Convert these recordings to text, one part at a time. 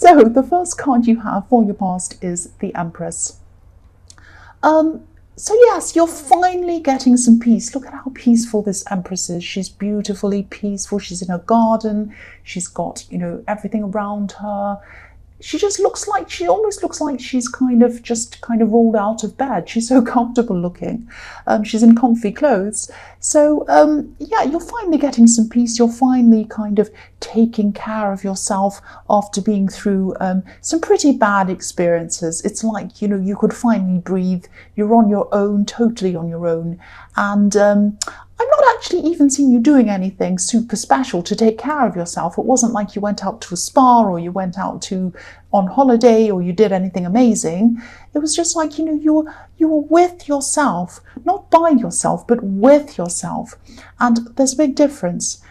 So the first card you have for your past is the Empress. So yes, you're finally getting some peace. Look at how peaceful this Empress is. She's beautifully peaceful. She's in a garden. She's got, everything around her. She almost looks like she's kind of rolled out of bed. She's so comfortable looking. She's in comfy clothes. So yeah, you're finally getting some peace. You're finally kind of taking care of yourself after being through some pretty bad experiences. It's like, you could finally breathe. You're on your own, totally on your own. And I'm not actually even seeing you doing anything super special to take care of yourself. It wasn't like you went out to a spa or you went out on holiday or you did anything amazing. It was just like, you were with yourself, not by yourself, but with yourself. And there's a big difference.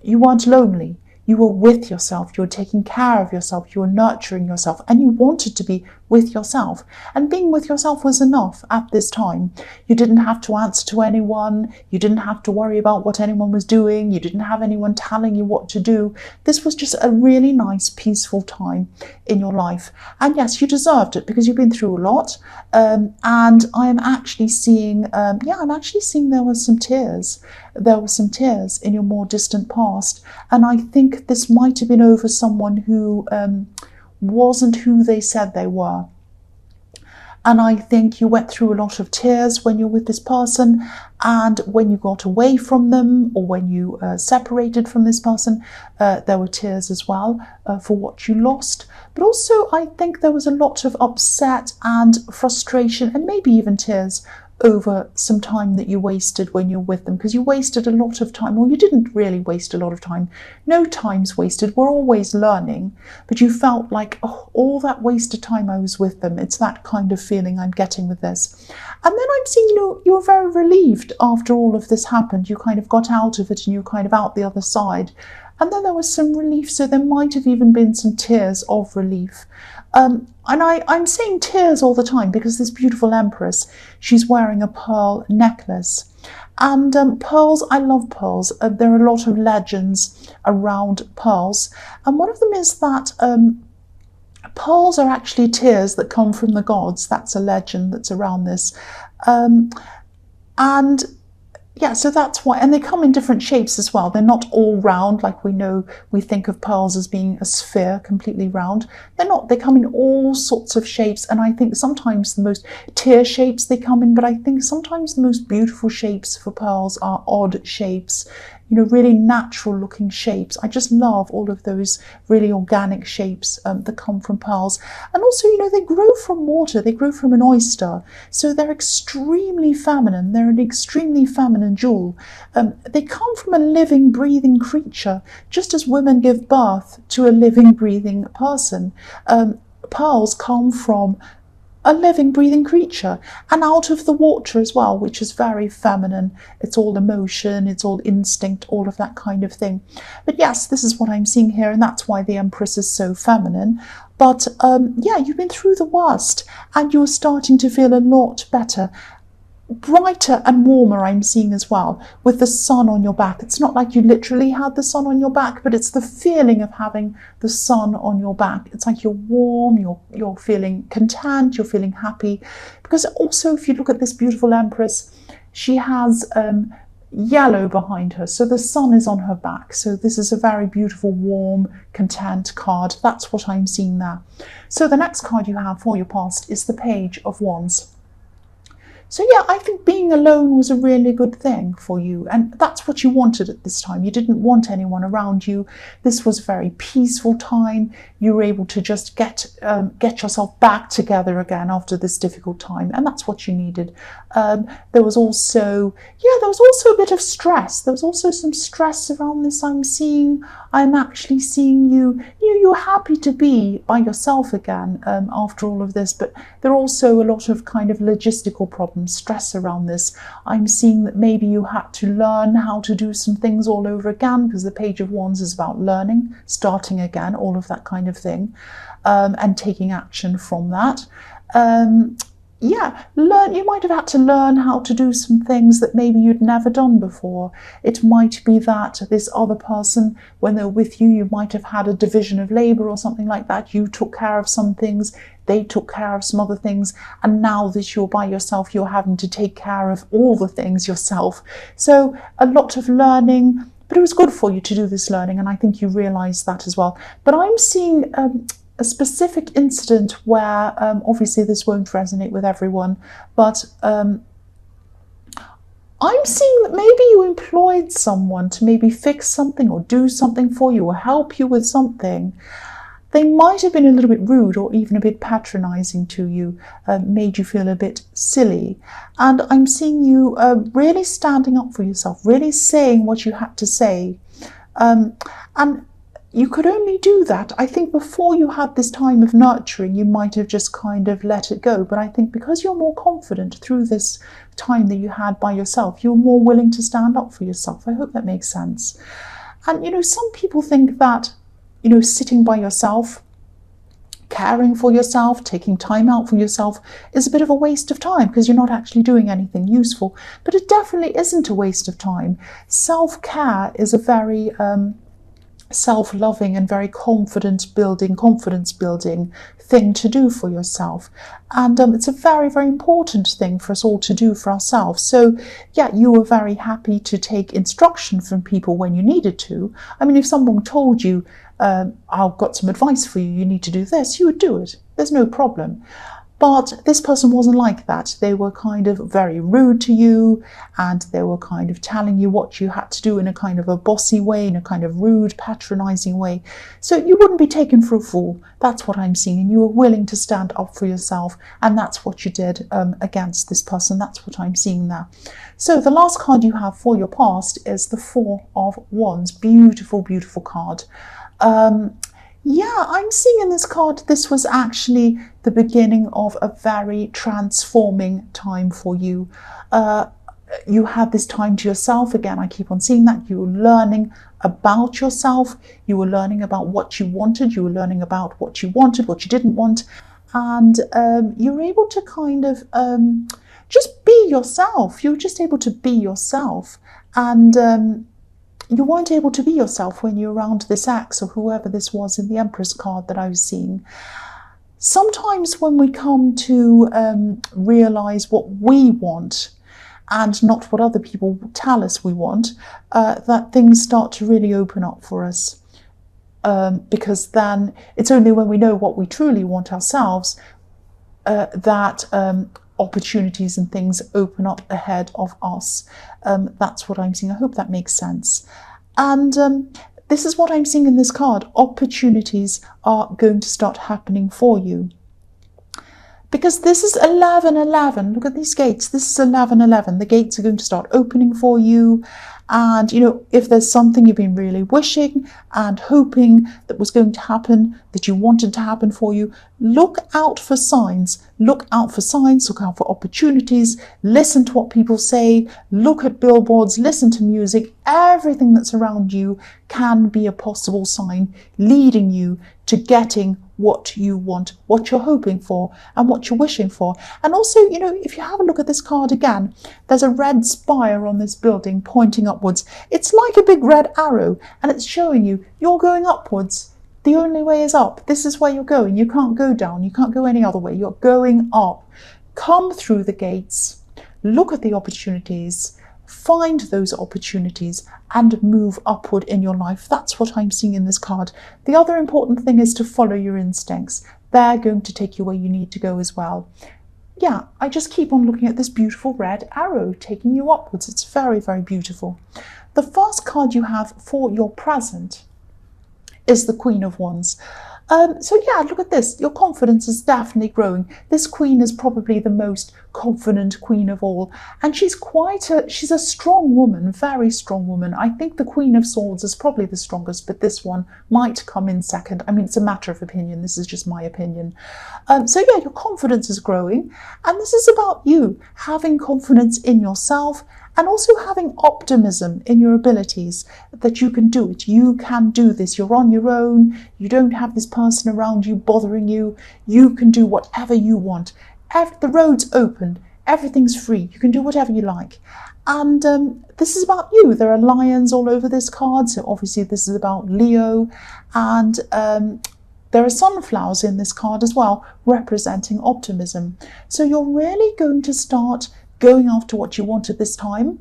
You weren't lonely. You were with yourself, you were taking care of yourself, you were nurturing yourself, and you wanted to be with yourself. And being with yourself was enough at this time. You didn't have to answer to anyone, you didn't have to worry about what anyone was doing, you didn't have anyone telling you what to do. This was just a really nice, peaceful time in your life. And yes, you deserved it because you've been through a lot. And I'm actually seeing, there were some tears. There were some tears in your more distant past. And I think this might have been over someone who wasn't who they said they were. And I think you went through a lot of tears when you're with this person, and when you got away from them or when you separated from this person, there were tears as well for what you lost. But also I think there was a lot of upset and frustration and maybe even tears over some time that you wasted when you're with them, because you wasted a lot of time. Well, you didn't really waste a lot of time. No time's wasted. We're always learning. But you felt like, all that wasted time I was with them. It's that kind of feeling I'm getting with this. And then I'm seeing, you were very relieved after all of this happened. You kind of got out of it and you're kind of out the other side. And then there was some relief, so there might have even been some tears of relief. And I'm saying tears all the time because this beautiful Empress, she's wearing a pearl necklace. And pearls, I love pearls. There are a lot of legends around pearls. And one of them is that pearls are actually tears that come from the gods. That's a legend that's around this. And yeah, so that's why, and they come in different shapes as well. They're not all round like we think of pearls as being a sphere, completely round. They're not, they come in all sorts of shapes, and I think sometimes the most tear shapes they come in, but I think sometimes the most beautiful shapes for pearls are odd shapes, really natural looking shapes. I just love all of those really organic shapes that come from pearls. And also, they grow from water, they grow from an oyster. So they're extremely feminine. They're an extremely feminine jewel. They come from a living, breathing creature, just as women give birth to a living, breathing person. Pearls come from a living, breathing creature, and out of the water as well, which is very feminine. It's all emotion, it's all instinct, all of that kind of thing. But yes, this is what I'm seeing here, and that's why the Empress is so feminine. But yeah, you've been through the worst, and you're starting to feel a lot better. Brighter and warmer I'm seeing as well, with the sun on your back. It's not like you literally had the sun on your back, but it's the feeling of having the sun on your back. It's like you're warm, you're feeling content, you're feeling happy. Because also, if you look at this beautiful Empress, she has yellow behind her, so the sun is on her back. So this is a very beautiful, warm, content card. That's what I'm seeing there. So the next card you have for your past is the Page of Wands. So yeah, I think being alone was a really good thing for you, and that's what you wanted at this time. You didn't want anyone around you. This was a very peaceful time. You were able to just get yourself back together again after this difficult time, and that's what you needed. There was also a bit of stress. There was also some stress around this. I'm actually seeing you're happy to be by yourself again after all of this, but there are also a lot of kind of logistical problems, stress around this. I'm seeing that maybe you had to learn how to do some things all over again, because the Page of Wands is about learning, starting again, all of that kind of thing, and taking action from that. you might have had to learn how to do some things that maybe you'd never done before. It might be that this other person, when they're with you, you might have had a division of labor or something like that. You took care of some things, they took care of some other things, and now that you're by yourself, you're having to take care of all the things yourself. So a lot of learning, but it was good for you to do this learning, and I think you realised that as well. But I'm seeing a specific incident where, obviously this won't resonate with everyone, but I'm seeing that maybe you employed someone to maybe fix something or do something for you or help you with something. They might have been a little bit rude or even a bit patronizing to you, made you feel a bit silly. And I'm seeing you really standing up for yourself, really saying what you had to say. And you could only do that. I think before you had this time of nurturing, you might have just kind of let it go. But I think because you're more confident through this time that you had by yourself, you're more willing to stand up for yourself. I hope that makes sense. And, some people think that, sitting by yourself, caring for yourself, taking time out for yourself is a bit of a waste of time because you're not actually doing anything useful. But it definitely isn't a waste of time. Self-care is a very self-loving and very confidence building thing to do for yourself, and it's a very, very important thing for us all to do for ourselves. So you were very happy to take instruction from people when you needed to. I mean, if someone told you, I've got some advice for you, you need to do this, you would do it, there's no problem. But this person wasn't like that. They were kind of very rude to you, and they were kind of telling you what you had to do in a kind of a bossy way, in a kind of rude, patronizing way. So you wouldn't be taken for a fool. That's what I'm seeing. And you were willing to stand up for yourself. And that's what you did against this person. That's what I'm seeing there. So the last card you have for your past is the Four of Wands. Beautiful, beautiful card. I'm seeing in this card, this was actually the beginning of a very transforming time for you. You had this time to yourself. Again, I keep on seeing that. You were learning about yourself. You were learning about what you wanted. You were learning about what you wanted, what you didn't want. And you were able to kind of just be yourself. You were just able to be yourself. And you weren't able to be yourself when you're around this ex or whoever this was in the Empress card that I was seeing. Sometimes when we come to realise what we want and not what other people tell us we want, that things start to really open up for us. Because then it's only when we know what we truly want ourselves that opportunities and things open up ahead of us. That's what I'm seeing. I hope that makes sense. And this is what I'm seeing in this card. Opportunities are going to start happening for you. Because this is 11:11. Look at these gates. This is 11:11. The gates are going to start opening for you. And, if there's something you've been really wishing and hoping that was going to happen, that you wanted to happen for you, look out for signs. Look out for signs, look out for opportunities, listen to what people say, look at billboards, listen to music. Everything that's around you can be a possible sign leading you to getting what you want, what you're hoping for and what you're wishing for. And also, if you have a look at this card again, there's a red spire on this building pointing upwards. It's like a big red arrow, and it's showing you you're going upwards. The only way is up. This is where you're going. You can't go down. You can't go any other way. You're going up. Come through the gates. Look at the opportunities. Find those opportunities and move upward in your life. That's what I'm seeing in this card. The other important thing is to follow your instincts. They're going to take you where you need to go as well. I just keep on looking at this beautiful red arrow taking you upwards. It's very, very beautiful. The first card you have for your present is the Queen of Wands. Look at this. Your confidence is definitely growing. This queen is probably the most confident queen of all. And she's a strong woman, very strong woman. I think the Queen of Swords is probably the strongest, but this one might come in second. I mean, it's a matter of opinion. This is just my opinion. Your confidence is growing. And this is about you having confidence in yourself and also having optimism in your abilities, that you can do it. You can do this. You're on your own. You don't have this person around you bothering you. You can do whatever you want. the road's open, everything's free, you can do whatever you like. And this is about you. There are lions all over this card, so obviously this is about Leo. And there are sunflowers in this card as well, representing optimism. So you're really going to start going after what you want at this time.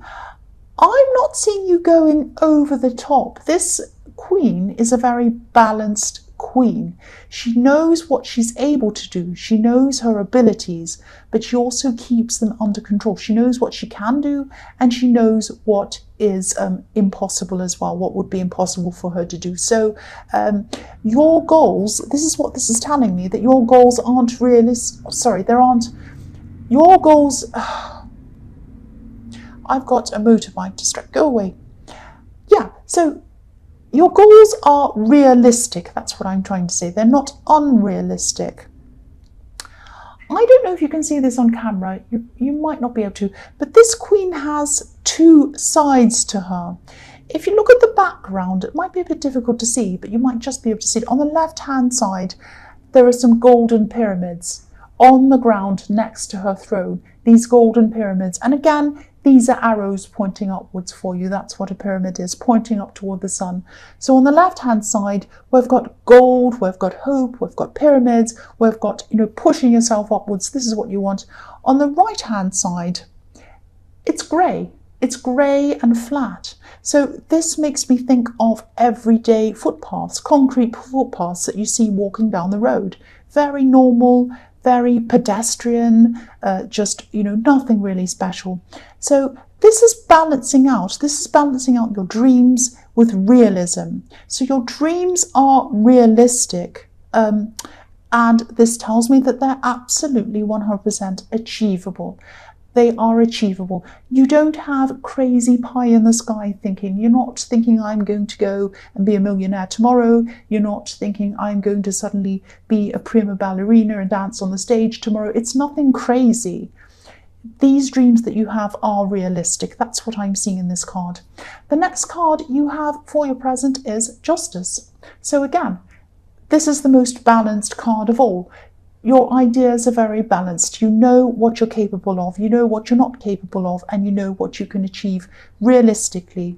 I'm not seeing you going over the top. This queen is a very balanced queen. She knows what she's able to do. She knows her abilities, but she also keeps them under control. She knows what she can do, and she knows what is impossible as well, what would be impossible for her to do. So your goals, this is what this is telling me, that your goals aren't realistic. Sorry, there aren't. Your goals... I've got a motorbike distract. Go away. Yeah, so your goals are realistic. That's what I'm trying to say. They're not unrealistic. I don't know if you can see this on camera. You might not be able to, but this queen has two sides to her. If you look at the background, it might be a bit difficult to see, but you might just be able to see it. On the left-hand side, there are some golden pyramids on the ground next to her throne. These golden pyramids. And again, these are arrows pointing upwards for you. That's what a pyramid is, pointing up toward the sun. So on the left-hand side, we've got gold, we've got hope, we've got pyramids, we've got, pushing yourself upwards. This is what you want. On the right-hand side, it's grey. It's grey and flat. So this makes me think of everyday footpaths, concrete footpaths that you see walking down the road. Very normal, very pedestrian, just, nothing really special. So this is balancing out. This is balancing out your dreams with realism. So your dreams are realistic. And this tells me that they're absolutely 100% achievable. They are achievable. You don't have crazy pie in the sky thinking. You're not thinking, I'm going to go and be a millionaire tomorrow. You're not thinking, I'm going to suddenly be a prima ballerina and dance on the stage tomorrow. It's nothing crazy. These dreams that you have are realistic. That's what I'm seeing in this card. The next card you have for your present is Justice. So again, this is the most balanced card of all. Your ideas are very balanced. You know what you're capable of, you know what you're not capable of, and you know what you can achieve realistically.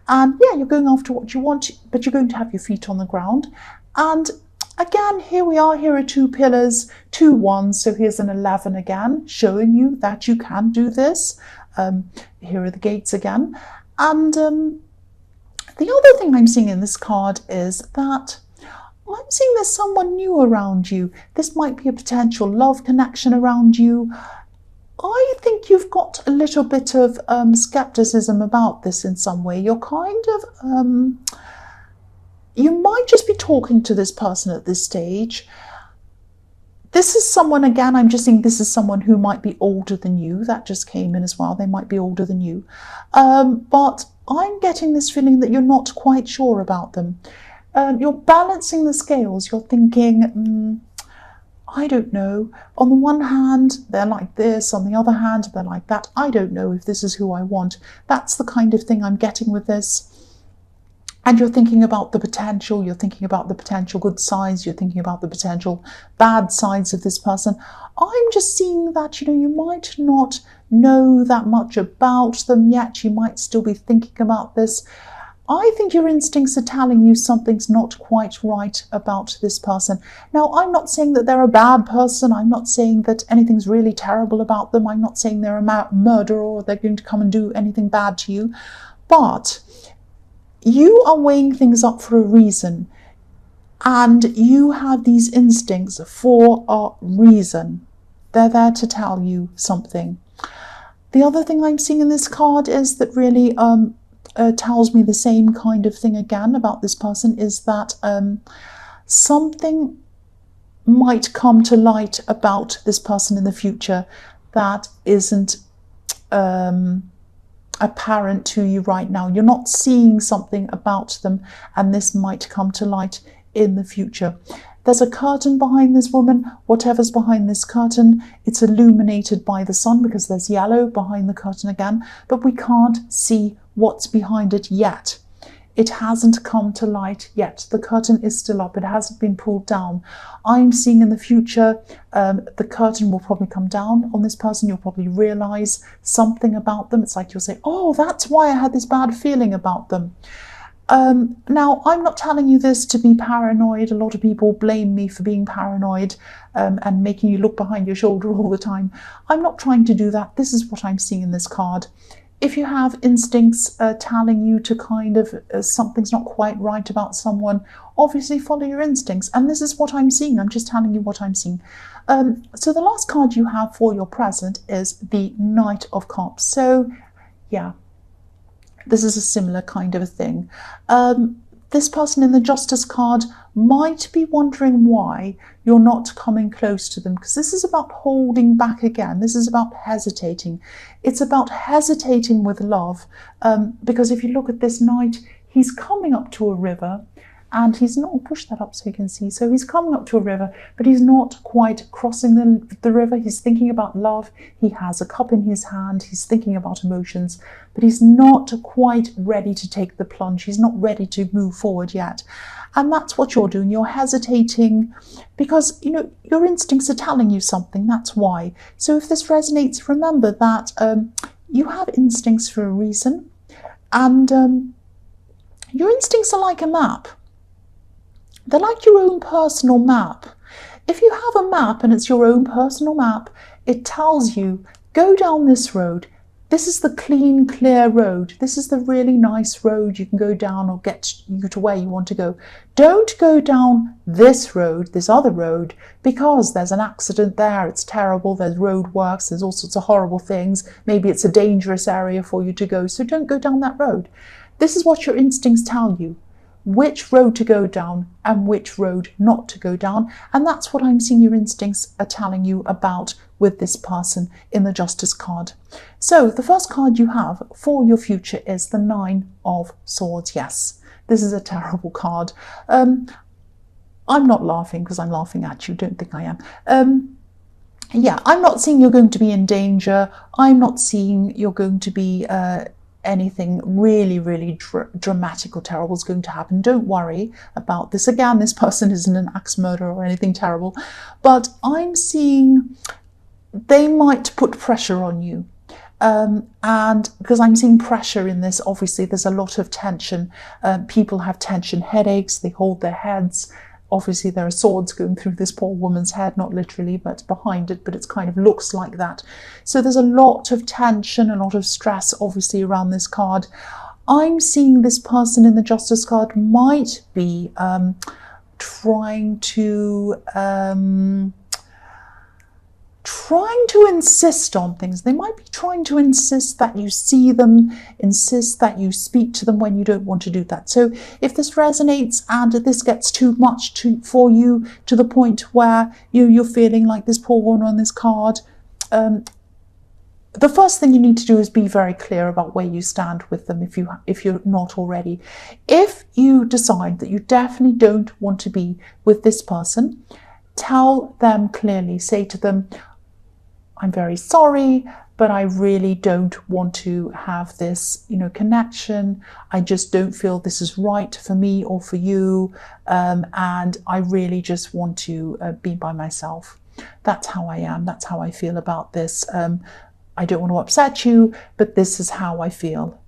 And yeah, you're going after what you want, but you're going to have your feet on the ground. And again, here we are. Here are two pillars, 2 1s. So here's an 11 again, showing you that you can do this. Here are the gates again. And the other thing I'm seeing in this card is that I'm seeing there's someone new around you. This might be a potential love connection around you. I think you've got a little bit of skepticism about this in some way. You're kind of, you might just be talking to this person at this stage. This is someone, again, I'm just saying this is someone who might be older than you. That just came in as well. They might be older than you. But I'm getting this feeling that you're not quite sure about them. You're balancing the scales. You're thinking, I don't know. On the one hand, they're like this. On the other hand, they're like that. I don't know if this is who I want. That's the kind of thing I'm getting with this. And you're thinking about the potential. You're thinking about the potential good sides. You're thinking about the potential bad sides of this person. I'm just seeing that, you might not know that much about them yet. You might still be thinking about this. I think your instincts are telling you something's not quite right about this person. Now, I'm not saying that they're a bad person. I'm not saying that anything's really terrible about them. I'm not saying they're a murderer or they're going to come and do anything bad to you. But you are weighing things up for a reason. And you have these instincts for a reason. They're there to tell you something. The other thing I'm seeing in this card is that really tells me the same kind of thing again about this person, is that something might come to light about this person in the future that isn't apparent to you right now. You're not seeing something about them, and this might come to light in the future. There's a curtain behind this woman. Whatever's behind this curtain, it's illuminated by the sun because there's yellow behind the curtain again, but we can't see what's behind it yet. It hasn't come to light yet. The curtain is still up. It hasn't been pulled down. I'm seeing in the future, the curtain will probably come down on this person. You'll probably realize something about them. It's like you'll say, oh, that's why I had this bad feeling about them. Now, I'm not telling you this to be paranoid. A lot of people blame me for being paranoid and making you look behind your shoulder all the time. I'm not trying to do that. This is what I'm seeing in this card. If you have instincts telling you to kind of something's not quite right about someone, obviously follow your instincts. And this is what I'm seeing. I'm just telling you what I'm seeing. So the last card you have for your present is the Knight of Cups. So, yeah. This is a similar kind of a thing. This person in the Justice card might be wondering why you're not coming close to them, because this is about holding back again. This is about hesitating. It's about hesitating with love, because if you look at this knight, he's coming up to a river, and he's not, I'll push that up so you can see. So he's coming up to a river, but he's not quite crossing the river. He's thinking about love. He has a cup in his hand. He's thinking about emotions, but he's not quite ready to take the plunge. He's not ready to move forward yet. And that's what you're doing. You're hesitating because, you know, your instincts are telling you something. That's why. So if this resonates, remember that you have instincts for a reason, and your instincts are like a map. They're like your own personal map. If you have a map and it's your own personal map, it tells you, go down this road. This is the clean, clear road. This is the really nice road you can go down or get you to where you want to go. Don't go down this road, this other road, because there's an accident there. It's terrible. There's road works. There's all sorts of horrible things. Maybe it's a dangerous area for you to go. So don't go down that road. This is what your instincts tell you. Which road to go down and which road not to go down. And that's what I'm seeing your instincts are telling you about with this person in the Justice card. So the first card you have for your future is the Nine of Swords. Yes, this is a terrible card. I'm not laughing because I'm laughing at you. Don't think I am. Yeah, I'm not seeing you're going to be in danger. I'm not seeing you're going to be anything really dramatic or terrible is going to happen. Don't worry about this. Again, this person isn't an axe murderer or anything terrible, but I'm seeing they might put pressure on you. And because I'm seeing pressure in this, obviously there's a lot of tension. People have tension headaches, they hold their heads. Obviously there are swords going through this poor woman's head, not literally, but behind it, but it kind of looks like that. So there's a lot of tension, a lot of stress, obviously, around this card. I'm seeing this person in the Justice card might be trying to insist on things. They might be trying to insist that you see them, insist that you speak to them when you don't want to do that. So if this resonates and this gets too much for you, to the point where you're feeling like this poor woman on this card, the first thing you need to do is be very clear about where you stand with them if you're not already. If you decide that you definitely don't want to be with this person, tell them clearly, say to them, I'm very sorry, but I really don't want to have this, connection. I just don't feel this is right for me or for you. And I really just want to be by myself. That's how I am. That's how I feel about this. I don't want to upset you, but this is how I feel.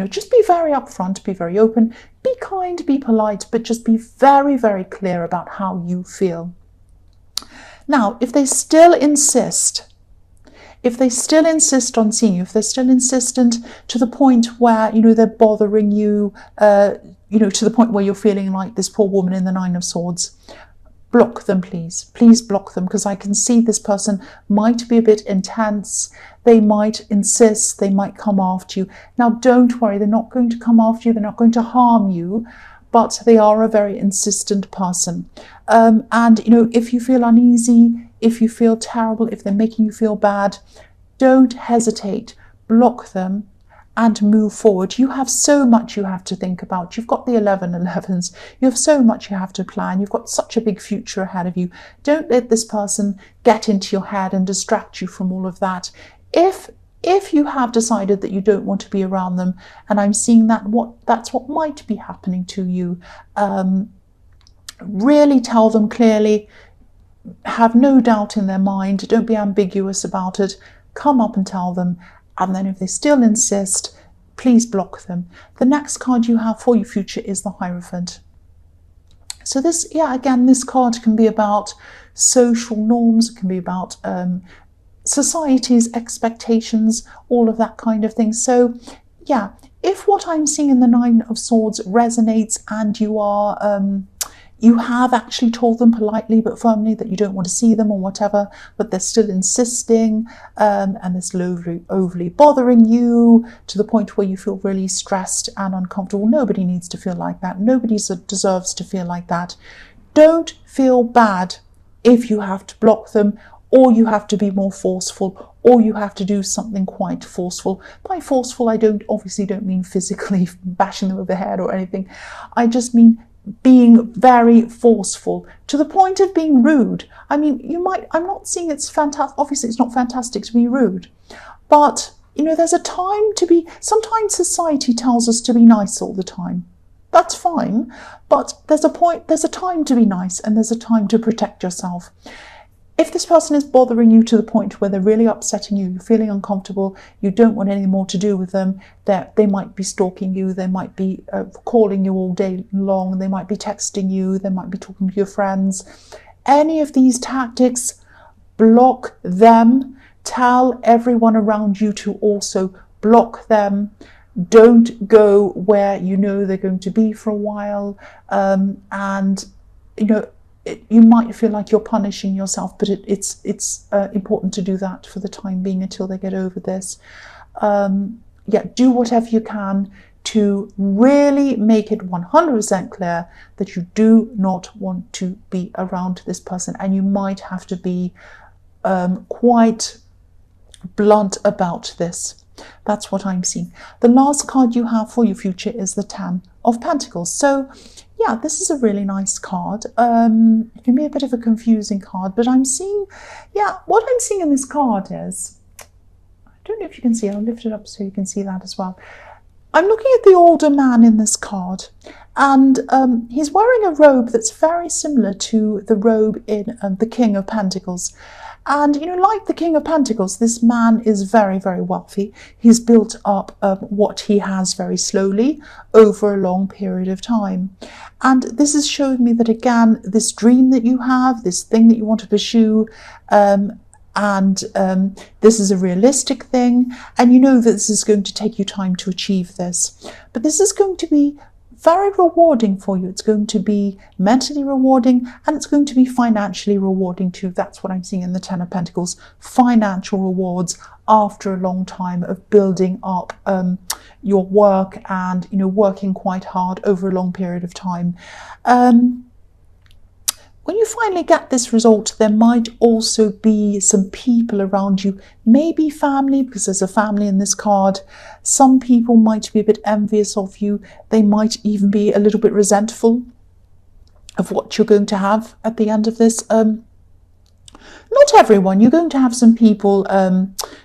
Just be very upfront, be very open, be kind, be polite, but just be very, very clear about how you feel. Now, if they still insist on seeing you, if they're still insistent to the point where, they're bothering you, to the point where you're feeling like this poor woman in the Nine of Swords, block them, please. Please block them, because I can see this person might be a bit intense. They might insist, they might come after you. Now, don't worry, they're not going to come after you, they're not going to harm you, but they are a very insistent person. And if you feel uneasy, if you feel terrible, if they're making you feel bad, don't hesitate. Block them and move forward. You have so much you have to think about. You've got the 1111s. You have so much you have to plan. You've got such a big future ahead of you. Don't let this person get into your head and distract you from all of that. If if you have decided that you don't want to be around them, and I'm seeing that's what might be happening to you, really tell them clearly, have no doubt in their mind, don't be ambiguous about it, come up and tell them, and then if they still insist, please block them. The next card you have for your future is the Hierophant. So this, again, this card can be about social norms, it can be about society's expectations, all of that kind of thing. So yeah, if what I'm seeing in the Nine of Swords resonates and you have actually told them politely but firmly that you don't want to see them or whatever, but they're still insisting, and they're slowly overly bothering you to the point where you feel really stressed and uncomfortable. Nobody needs to feel like that. Nobody deserves to feel like that. Don't feel bad if you have to block them, or you have to be more forceful, or you have to do something quite forceful. By forceful, I obviously don't mean physically bashing them over the head or anything. I just mean being very forceful to the point of being rude. I mean, I'm not saying it's fantastic. Obviously, it's not fantastic to be rude, but there's a time to be. Sometimes society tells us to be nice all the time. That's fine, but there's a time to be nice, and there's a time to protect yourself. If this person is bothering you to the point where they're really upsetting you, you're feeling uncomfortable, you don't want any more to do with them, they might be stalking you, they might be calling you all day long, they might be texting you, they might be talking to your friends. Any of these tactics, block them. Tell everyone around you to also block them. Don't go where you know they're going to be for a while, and you might feel like you're punishing yourself, but it's important to do that for the time being until they get over this. Do whatever you can to really make it 100% clear that you do not want to be around this person, and you might have to be quite blunt about this. That's what I'm seeing. The last card you have for your future is the Ten of Pentacles. So yeah, this is a really nice card. It can be a bit of a confusing card, but I'm seeing, what I'm seeing in this card is, I don't know if you can see it, I'll lift it up so you can see that as well. I'm looking at the older man in this card, and he's wearing a robe that's very similar to the robe in the King of Pentacles. And, like the King of Pentacles, this man is very, very wealthy. He's built up what he has very slowly over a long period of time. And this is showing me that, again, this dream that you have, this thing that you want to pursue, this is a realistic thing, and you know that this is going to take you time to achieve this. But this is going to be very rewarding for you. It's going to be mentally rewarding, and it's going to be financially rewarding too. That's what I'm seeing in the Ten of Pentacles. Financial rewards after a long time of building up your work and working quite hard over a long period of time. When you finally get this result, there might also be some people around you, maybe family, because there's a family in this card. Some people might be a bit envious of you. They might even be a little bit resentful of what you're going to have at the end of this. Not everyone. You're going to have some people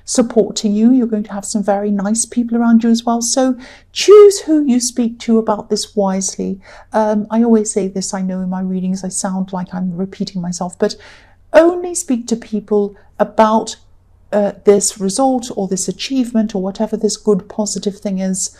supporting you. You're going to have some very nice people around you as well. So choose who you speak to about this wisely. I always say this, I know in my readings I sound like I'm repeating myself, but only speak to people about this result or this achievement or whatever this good positive thing is,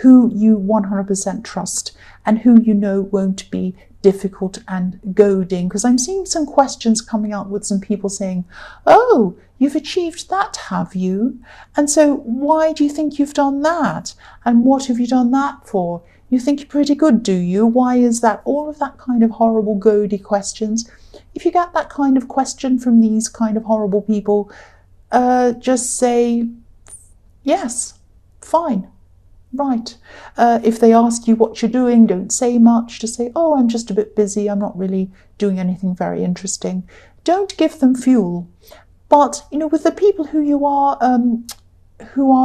who you 100% trust and who you know won't be difficult and goading. Because I'm seeing some questions coming out with some people saying, oh, you've achieved that, have you? And so why do you think you've done that? And what have you done that for? You think you're pretty good, do you? Why is that? All of that kind of horrible goady questions. If you get that kind of question from these kind of horrible people, just say, yes, fine. Right. If they ask you what you're doing, don't say much. Just say, oh, I'm just a bit busy. I'm not really doing anything very interesting. Don't give them fuel. But, with the people who are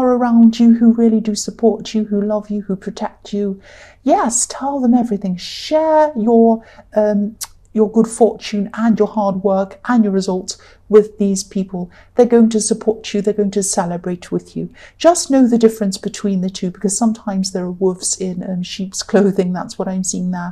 around you, who really do support you, who love you, who protect you, yes, tell them everything. Share your your good fortune and your hard work and your results with these people. They're going to support you. They're going to celebrate with you. Just know the difference between the two, because sometimes there are wolves in sheep's clothing. That's what I'm seeing there.